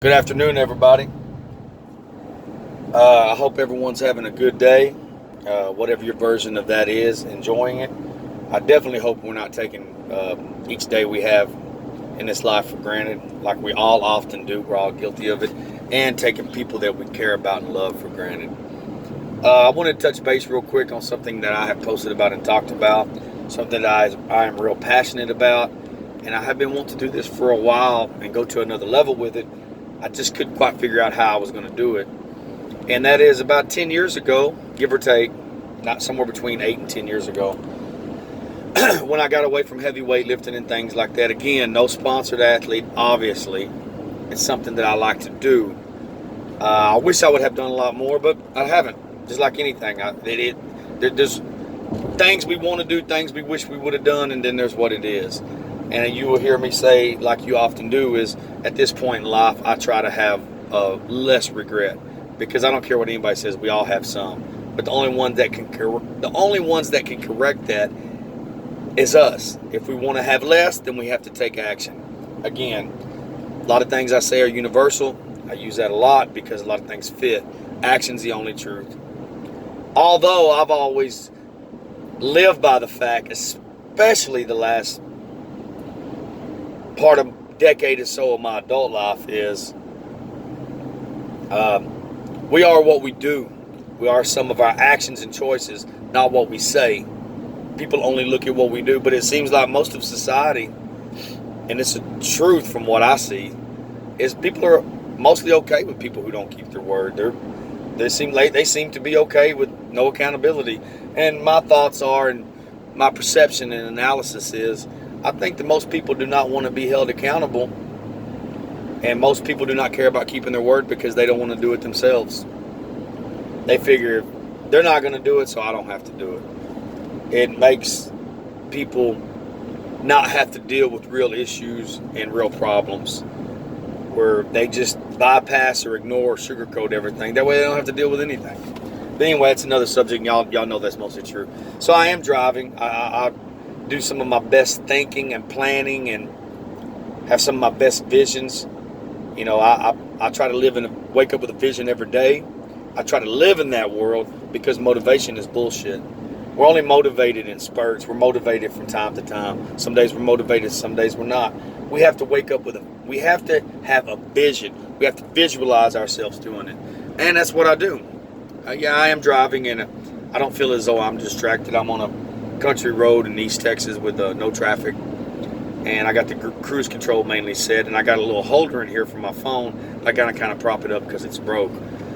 Good afternoon, everybody. I hope everyone's having a good day, whatever your version of that is, enjoying it. I definitely hope we're not taking each day we have in this life for granted, like we all often do. We're all guilty of it, and taking people that we care about and love for granted. I want to touch base real quick on something that I have posted about and talked about, something that I am real passionate about, and I have been wanting to do this for a while and go to another level with it. I just couldn't quite figure out how I was going to do it. And that is about 10 years ago, give or take, not somewhere between 8 and 10 years ago, when I got away from heavy weightlifting and things like that. Again, no sponsored athlete, obviously. It's something that I like to do. I wish I would have done a lot more, but I haven't. Just like anything. There's things we want to do, things we wish we would have done, and then there's what it is. And you will hear me say, like you often do, is at this point in life, I try to have less regret, because I don't care what anybody says. We all have some, but the only ones that can correct that is us. If we want to have less, then we have to take action. Again, a lot of things I say are universal. I use that a lot because a lot of things fit. Action's the only truth. Although I've always lived by the fact, especially the last part of decade or so of my adult life, is we are what we do. We are some of our actions and choices, not what we say. People only look at what we do, but it seems like most of society, and it's the truth from what I see, is people are mostly okay with people who don't keep their word. They seem to be okay with no accountability. And my thoughts are, and my perception and analysis is, I think that most people do not want to be held accountable, and most people do not care about keeping their word because they don't want to do it themselves. They figure they're not going to do it, so I don't have to do it. It makes people not have to deal with real issues and real problems, where they just bypass or ignore or sugarcoat everything. That way they don't have to deal with anything. But anyway, it's another subject, and y'all know that's mostly true. So I am driving. I do some of my best thinking and planning, and have some of my best visions. You know, I try to wake up with a vision every day. I try to live in that world, because motivation is bullshit. We're only motivated in spurts. We're motivated from time to time. Some days we're motivated, some days we're not. We have to wake up we have to have a vision. We have to visualize ourselves doing it. And that's what I do. Yeah, I am driving, and I don't feel as though I'm distracted. I'm on a country road in East Texas with no traffic. And I got the cruise control mainly set, and I got a little holder in here for my phone. I gotta kind of prop it up because it's broke.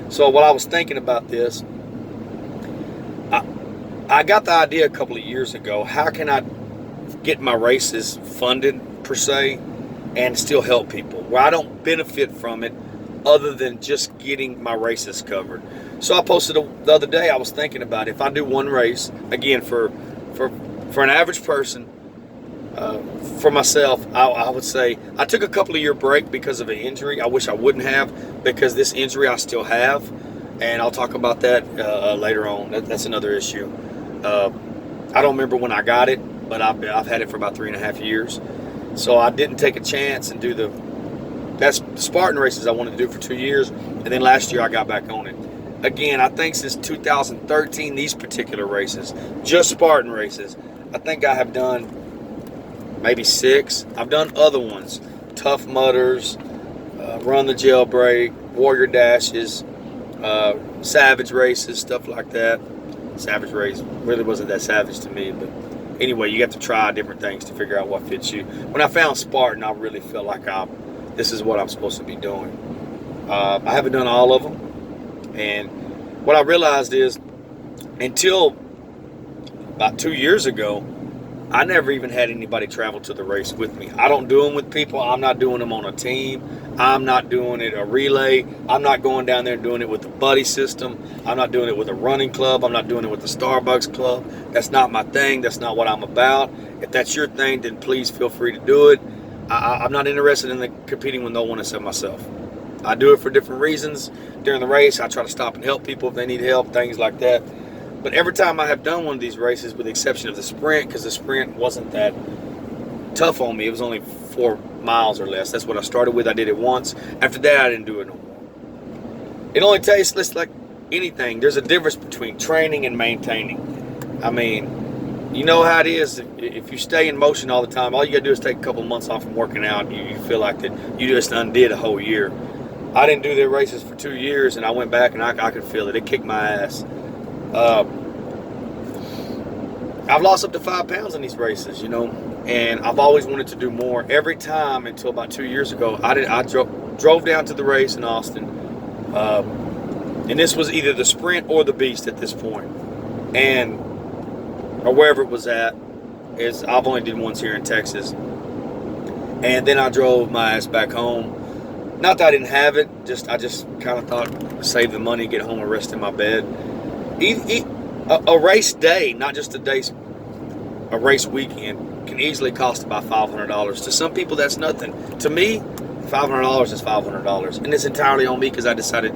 So while I was thinking about this, I got the idea a couple of years ago. How can I get my races funded, per se, and still help people, where I don't benefit from it other than just getting my races covered? So I posted the other day, I was thinking about, if I do one race, again, for an average person, for myself, I would say I took a couple of year break because of an injury. I wish I wouldn't have, because this injury I still have, and I'll talk about that later on. That's another issue. I don't remember when I got it, but I've had it for about 3.5 years. So I didn't take a chance and do the Spartan races I wanted to do for 2 years, and then last year I got back on it. Again, I think since 2013, these particular races, just Spartan races, I think I have done maybe 6. I've done other ones, Tough Mudders, Run the Jailbreak, Warrior Dashes, Savage races, stuff like that. Savage race really wasn't that savage to me, but anyway, you have to try different things to figure out what fits you. When I found Spartan, I really felt like this is what I'm supposed to be doing. I haven't done all of them, and what I realized is, until about 2 years ago, I never even had anybody travel to the race with me. I don't do them with people. I'm not doing them on a team. I'm not doing it a relay. I'm not going down there and doing it with the buddy system. I'm not doing it with a running club. I'm not doing it with the Starbucks club. That's not my thing. That's not what I'm about. If that's your thing, then please feel free to do it. I'm not interested in competing with no one except myself. I do it for different reasons. During the race, I try to stop and help people if they need help, things like that. But every time I have done one of these races, with the exception of the sprint, because the sprint wasn't that tough on me, it was only 4 miles or less. That's what I started with. I did it once. After that, I didn't do it no more. It only takes, just like anything, there's a difference between training and maintaining. I mean, you know how it is. If you stay in motion all the time, all you got to do is take a couple months off from working out. You feel like that you just undid a whole year. I didn't do their races for 2 years, and I went back, and I could feel it. It kicked my ass. I've lost up to 5 pounds in these races, you know, and I've always wanted to do more. Every time until about 2 years ago, I drove down to the race in Austin, and this was either the sprint or the beast at this point, or wherever it was at. I've only did ones here in Texas, and then I drove my ass back home. Not that I didn't have it, I just kind of thought, save the money, get home and rest in my bed. A race day, not just a race weekend, can easily cost about $500. To some people, that's nothing. To me, $500 is $500, and it's entirely on me because I decided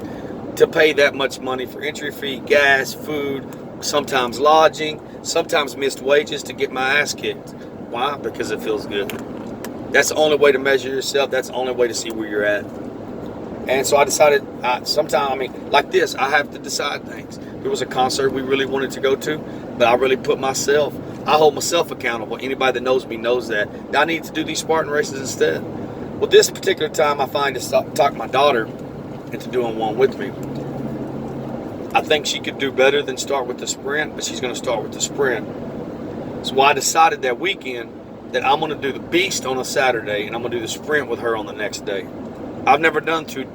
to pay that much money for entry fee, gas, food, sometimes lodging, sometimes missed wages to get my ass kicked. Why? Because it feels good. That's the only way to measure yourself. That's the only way to see where you're at. And so I decided, like this, I have to decide things. There was a concert we really wanted to go to, but I really I hold myself accountable. Anybody that knows me knows that I need to do these Spartan races instead. Well, this particular time I find to talk my daughter into doing one with me. I think she could do better than start with the sprint, but she's going to start with the sprint. So I decided that weekend that I'm going to do the beast on a Saturday, and I'm going to do the sprint with her on the next day. I've never done two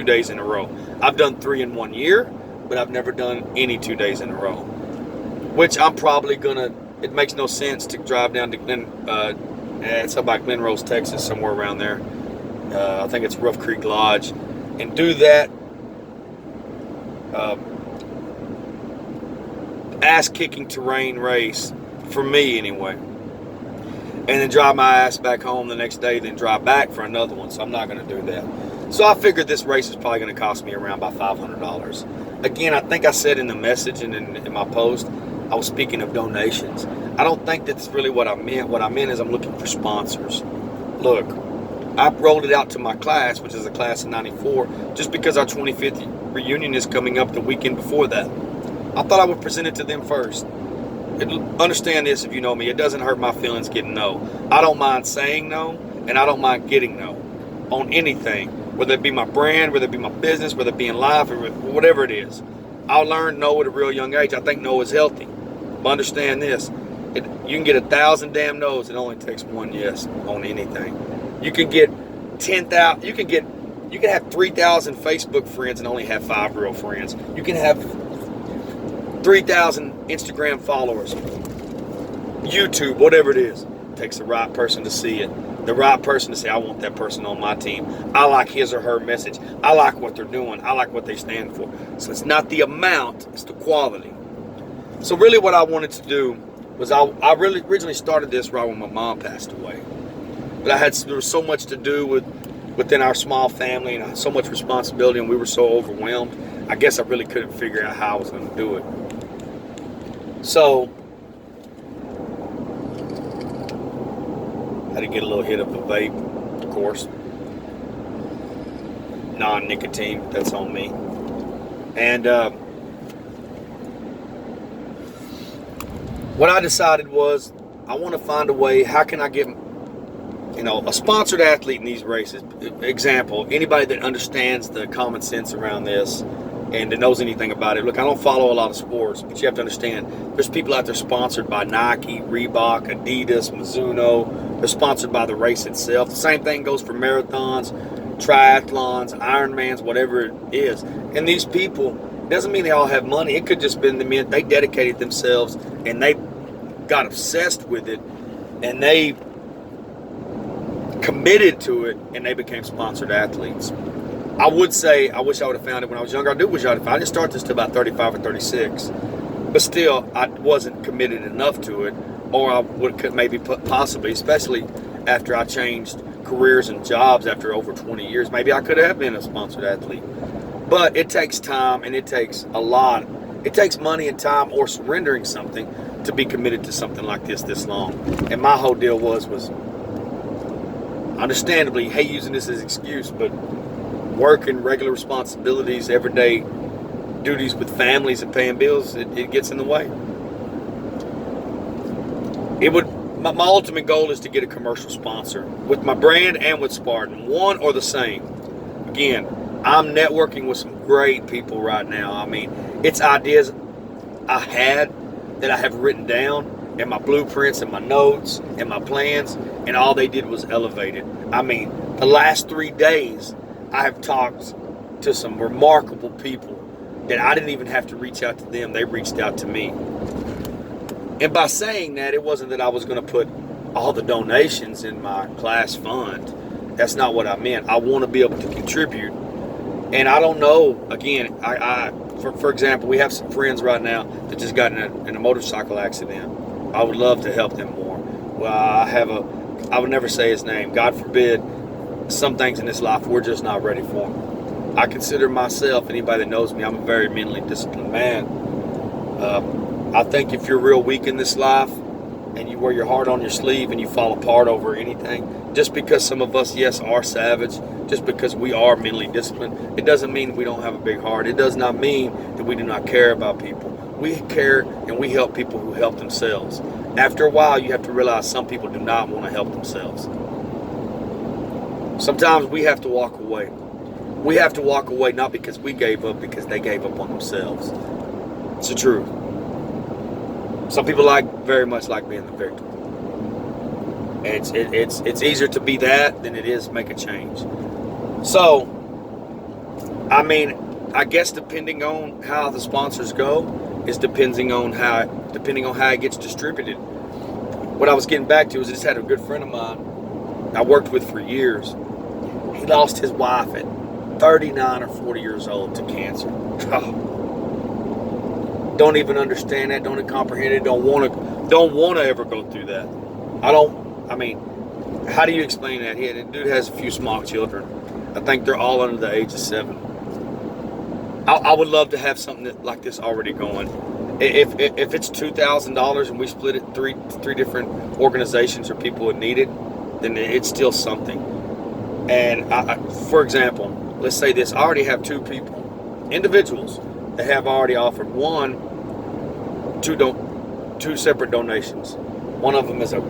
days in a row. I've done 3 in 1 year, but I've never done any 2 days in a row. Which I'm probably gonna. It makes no sense to drive down to it's up by Glen Rose, Texas, somewhere around there. I think it's Rough Creek Lodge, and do that ass-kicking terrain race for me anyway. And then drive my ass back home the next day, then drive back for another one. So I'm not going to do that. So I figured this race is probably going to cost me around about $500. Again, I think I said in the message and in my post, I was speaking of donations. I don't think that's really what I meant. What I meant is I'm looking for sponsors. Look, I rolled it out to my class, which is a class of 94, just because our 25th reunion is coming up the weekend before that. I thought I would present it to them first. Understand this, if you know me, it doesn't hurt my feelings getting no. I don't mind saying no, and I don't mind getting no on anything, whether it be my brand, whether it be my business, whether it be in life, or whatever it is. I learned no at a real young age. I think no is healthy. But understand this, you can get 1,000 damn no's. It only takes 1 yes on anything. You can get 10,000. You can have 3,000 Facebook friends and only have 5 real friends. You can have 3,000 Instagram followers, YouTube, whatever it is. It takes the right person to see it. The right person to say, I want that person on my team. I like his or her message. I like what they're doing. I like what they stand for. So it's not the amount, it's the quality. So really what I wanted to do was I really originally started this right when my mom passed away. But there was so much to do within our small family and so much responsibility, and we were so overwhelmed. I guess I really couldn't figure out how I was going to do it. So, I had to get a little hit of the vape, of course. Non-nicotine, but that's on me. And what I decided was, I want to find a way, how can I get, a sponsored athlete in these races? Example, anybody that understands the common sense around this and that knows anything about it. Look, I don't follow a lot of sports, but you have to understand, there's people out there sponsored by Nike, Reebok, Adidas, Mizuno. They're sponsored by the race itself. The same thing goes for marathons, triathlons, Ironmans, whatever it is. And these people, doesn't mean they all have money. It could just been the men, they dedicated themselves and they got obsessed with it and they committed to it and they became sponsored athletes. I would say, I wish I would have found it when I was younger. I do wish I would have found it. I didn't start this till about 35 or 36. But still, I wasn't committed enough to it, or I could maybe possibly, especially after I changed careers and jobs after over 20 years, maybe I could have been a sponsored athlete. But it takes time and it takes a lot. It takes money and time or surrendering something to be committed to something like this long. And my whole deal was understandably hate using this as an excuse, but work and regular responsibilities, everyday duties with families and paying bills, it gets in the way. My ultimate goal is to get a commercial sponsor with my brand and with Spartan, one or the same. Again, I'm networking with some great people right now. I mean, it's ideas I had that I have written down, and my blueprints and my notes and my plans, and all they did was elevate it. I mean, the last 3 days, I have talked to some remarkable people that I didn't even have to reach out to them. They reached out to me. And by saying that, it wasn't that I was going to put all the donations in my class fund. That's not what I meant. I want to be able to contribute. And I don't know, again, for example, we have some friends right now that just got in a motorcycle accident. I would love to help them more. Well, I would never say his name. God forbid, some things in this life we're just not ready for. I consider myself, anybody that knows me, I'm a very mentally disciplined man. I think if you're real weak in this life and you wear your heart on your sleeve and you fall apart over anything, just because some of us, yes, are savage, just because we are mentally disciplined, it doesn't mean we don't have a big heart. It does not mean that we do not care about people. We care and we help people who help themselves. After a while, you have to realize some people do not want to help themselves. Sometimes we have to walk away. We have to walk away not because we gave up, because they gave up on themselves. It's the truth. Some people very much like being the victim. It's easier to be that than it is make a change. So, I mean, I guess depending on how the sponsors go is depending on how it gets distributed. What I was getting back to is I just had a good friend of mine I worked with for years. He lost his wife at 39 or 40 years old to cancer. Don't even understand that. Don't comprehend it. Don't want to ever go through that. I mean, how do you explain that? The dude has a few small children. I think they're all under the age of 7. I would love to have something like this already going. If it's $2,000 and we split it three different organizations or people that need it, then it's still something. And for example, let's say this: I already have 2 people, individuals, that have already offered two separate donations. One of them is a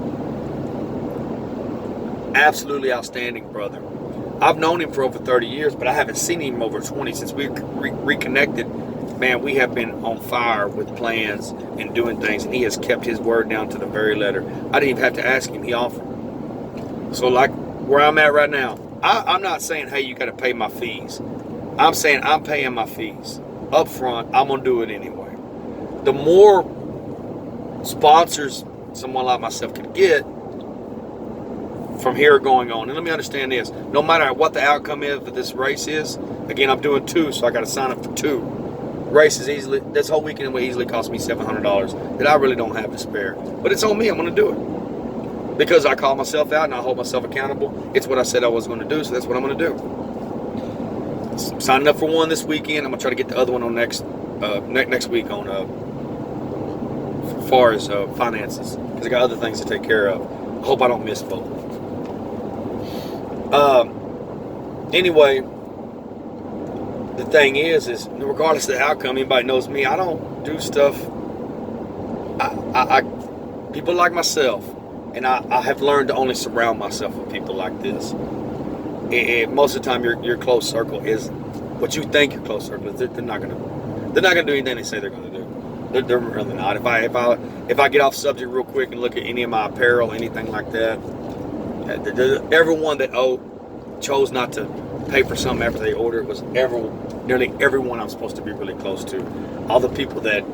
absolutely outstanding brother. I've known him for over 30 years, but I haven't seen him over 20 since we reconnected. Man, we have been on fire with plans and doing things, and he has kept his word down to the very letter. I didn't even have to ask him; he offered. So, like where I'm at right now, I'm not saying, hey, you got to pay my fees. I'm saying I'm paying my fees up front. I'm gonna do it anyway. The more sponsors someone like myself could get from here going on, and let me understand this: no matter what the outcome is of this race is, again, I'm doing 2, so I got to sign up for 2 races. This whole weekend will easily cost me $700 that I really don't have to spare, but it's on me. I'm going to do it because I call myself out and I hold myself accountable. It's what I said I was going to do, so that's what I'm going to do. I'm signing up for one this weekend. I'm going to try to get the other one on next week on as far as finances, because I got other things to take care of. I hope I don't miss both. Anyway, the thing is regardless of the outcome, anybody knows me, I don't do stuff. People like myself, and I have learned to only surround myself with people like this. Most of the time, your close circle is what you think your close circle is. They're not gonna do anything they say they're gonna do. They're really not. If I get off subject real quick and look at any of my apparel, anything like that, everyone that chose not to pay for something after they ordered was nearly everyone I'm supposed to be really close to. All the people that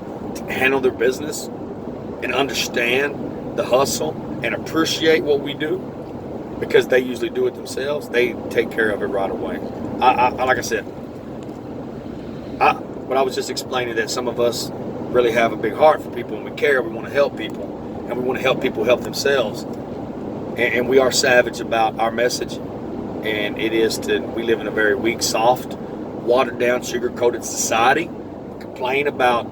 handle their business and understand the hustle and appreciate what we do, because they usually do it themselves, they take care of it right away. Like I said, but I was just explaining that some of us really have a big heart for people, and we care. We want to help people, and we want to help people help themselves. And we are savage about our message, and it is we live in a very weak, soft, watered down, sugar-coated society. Complain about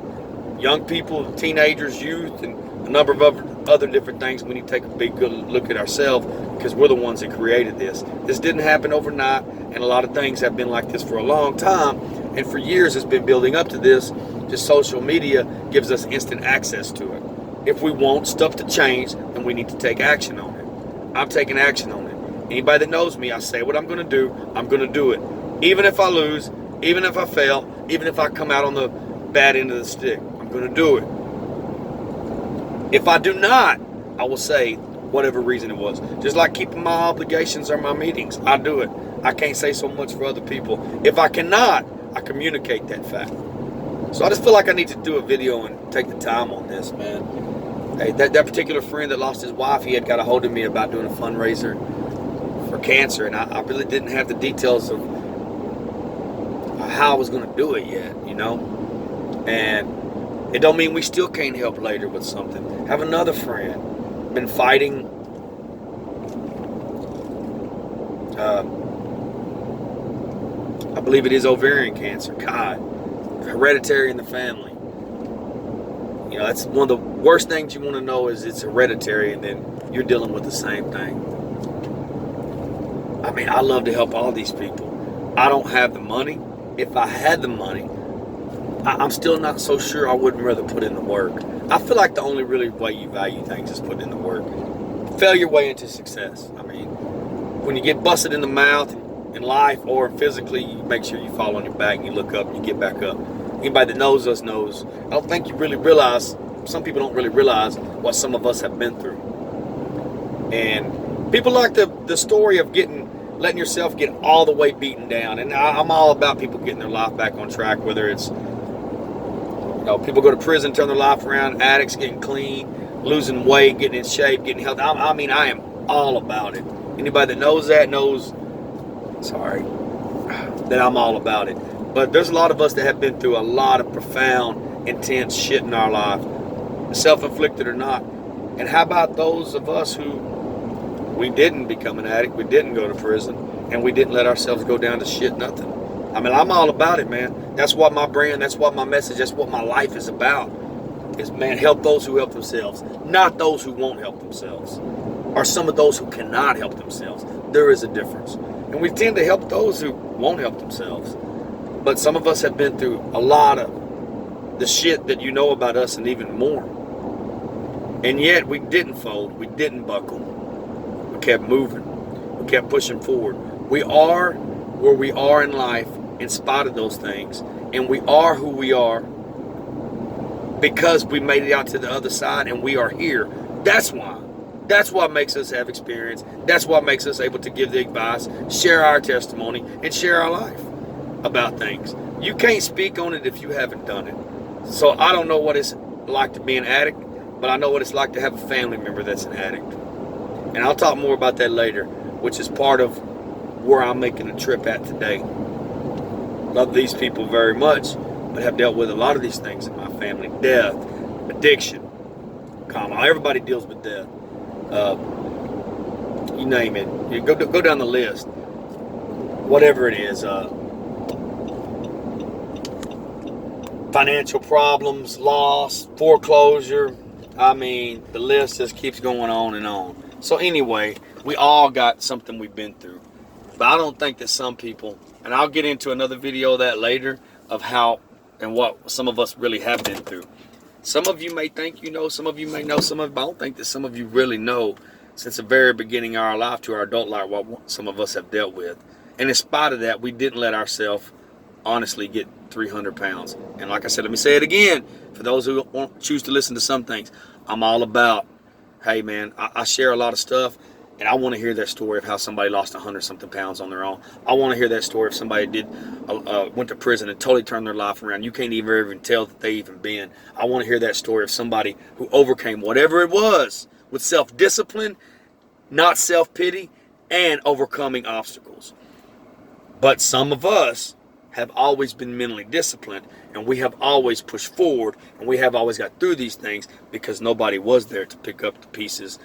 young people, teenagers, youth, and a number of other different things. We need to take a big good look at ourselves, because we're the ones that created this. This didn't happen overnight, and a lot of things have been like this for a long time, and for years it's been building up to this. Just social media gives us instant access to it. If we want stuff to change, then we need to take action on it. I'm taking action on it. Anybody that knows me, I say what I'm going to do, I'm going to do it. Even if I lose, even if I fail, even if I come out on the bad end of the stick, I'm going to do it. If I do not, I will say whatever reason it was. Just like keeping my obligations or my meetings, I do it. I can't say so much for other people. If I cannot, I communicate that fact. So I just feel like I need to do a video and take the time on this, man. Hey, that particular friend that lost his wife, he had got a hold of me about doing a fundraiser for cancer, and I really didn't have the details of how I was going to do it yet, you know. And it don't mean we still can't help later with something. Have another friend been fighting I believe it is ovarian cancer. God, hereditary in the family. You know, that's one of the worst things you want to know, is it's hereditary, and then you're dealing with the same thing. I mean, I love to help all these people. I don't have the money. If I had the money, I'm still not so sure I wouldn't rather put in the work. I feel like the only really way you value things is putting in the work. Fail your way into success. I mean, when you get busted in the mouth in life or physically, you make sure you fall on your back and you look up and you get back up. Anybody that knows us knows. I don't think you really realize, some people don't really realize what some of us have been through. And people like the story of letting yourself get all the way beaten down. And I'm all about people getting their life back on track, whether it's, you know, people go to prison, turn their life around, addicts getting clean, losing weight, getting in shape, getting healthy. I mean, I am all about it. Anybody that knows that knows, that I'm all about it. But there's a lot of us that have been through a lot of profound, intense shit in our life, self-inflicted or not. And how about those of us who we didn't become an addict, we didn't go to prison, and we didn't let ourselves go down to shit nothing? I mean, I'm all about it, man. That's what my brand, that's what my message, that's what my life is about. Is, man, help those who help themselves, not those who won't help themselves, or some of those who cannot help themselves. There is a difference. And we tend to help those who won't help themselves. But some of us have been through a lot of the shit that you know about us and even more. And yet we didn't fold. We didn't buckle. We kept moving. We kept pushing forward. We are where we are in life in spite of those things. And we are who we are because we made it out to the other side and we are here. That's why. That's what makes us have experience. That's what makes us able to give the advice, share our testimony, and share our life about things. You can't speak on it if you haven't done it. So I don't know what it's like to be an addict, but I know what it's like to have a family member that's an addict. And I'll talk more about that later, which is part of where I'm making a trip at today. Love these people very much, but have dealt with a lot of these things in my family. Death, addiction, everybody deals with death. You name it. You go down the list. Whatever it is. Financial problems, loss, foreclosure. I mean, the list just keeps going on and on. So anyway, we all got something we've been through. But I don't think that some people, and I'll get into another video of that later, of how and what some of us really have been through. Some of you may think you know, some of you may know, some of you, I don't think that some of you really know since the very beginning of our life to our adult life what some of us have dealt with. And in spite of that, we didn't let ourselves honestly get 300 pounds. And like I said, let me say it again, for those who won't choose to listen to some things, I'm all about, hey man, I share a lot of stuff, and I want to hear that story of how somebody lost 100-something pounds on their own. I want to hear that story if somebody went to prison and totally turned their life around. You can't even tell that they even been. I want to hear that story of somebody who overcame whatever it was with self-discipline, not self-pity, and overcoming obstacles. But some of us have always been mentally disciplined, and we have always pushed forward, and we have always got through these things because nobody was there to pick up the pieces,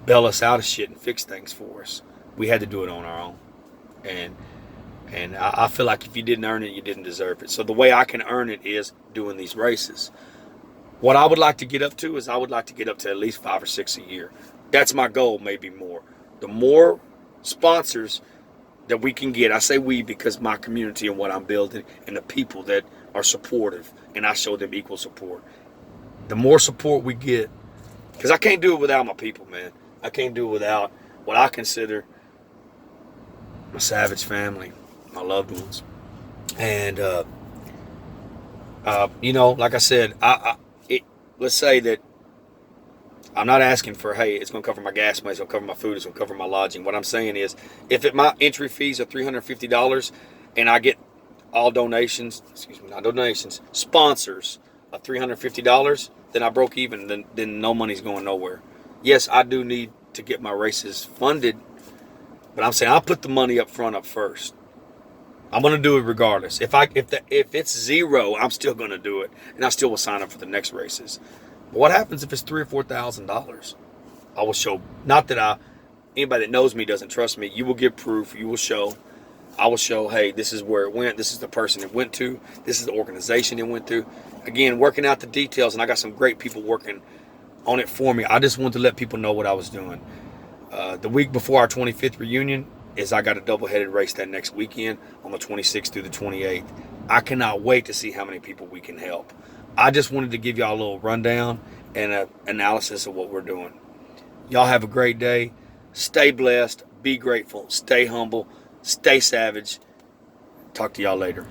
bail us out of shit, and fix things for us. We had to do it on our own. And I feel like if you didn't earn it, you didn't deserve it. So the way I can earn it is doing these races. What I would like to get up to is I would like to get up to at least 5 or 6 a year. That's my goal, maybe more. The more sponsors that we can get, I say we because my community and what I'm building and the people that are supportive, and I show them equal support. The more support we get, because I can't do it without my people, man. I can't do it without what I consider my Savage family, my loved ones. And, like I said, let's say that I'm not asking for, hey, it's going to cover my gas money, it's going to cover my food, it's going to cover my lodging. What I'm saying is, if my entry fees are $350 and I get all donations, not donations, sponsors of $350, then I broke even, then no money's going nowhere. Yes, I do need to get my races funded, but I'm saying I'll put the money up front up first. I'm going to do it regardless. If it's zero, I'm still going to do it, and I still will sign up for the next races. But what happens if it's $3,000 or $4,000? I will show. Not that anybody that knows me doesn't trust me. You will give proof. You will show. I will show. Hey, this is where it went. This is the person it went to. This is the organization it went to. Again, working out the details, and I got some great people working on it for me. I just wanted to let people know what I was doing. The week before our 25th reunion is I got a double-headed race that next weekend on the 26th through the 28th. I cannot wait to see how many people we can help. I just wanted to give y'all a little rundown and an analysis of what we're doing. Y'all have a great day. Stay blessed. Be grateful. Stay humble. Stay savage. Talk to y'all later.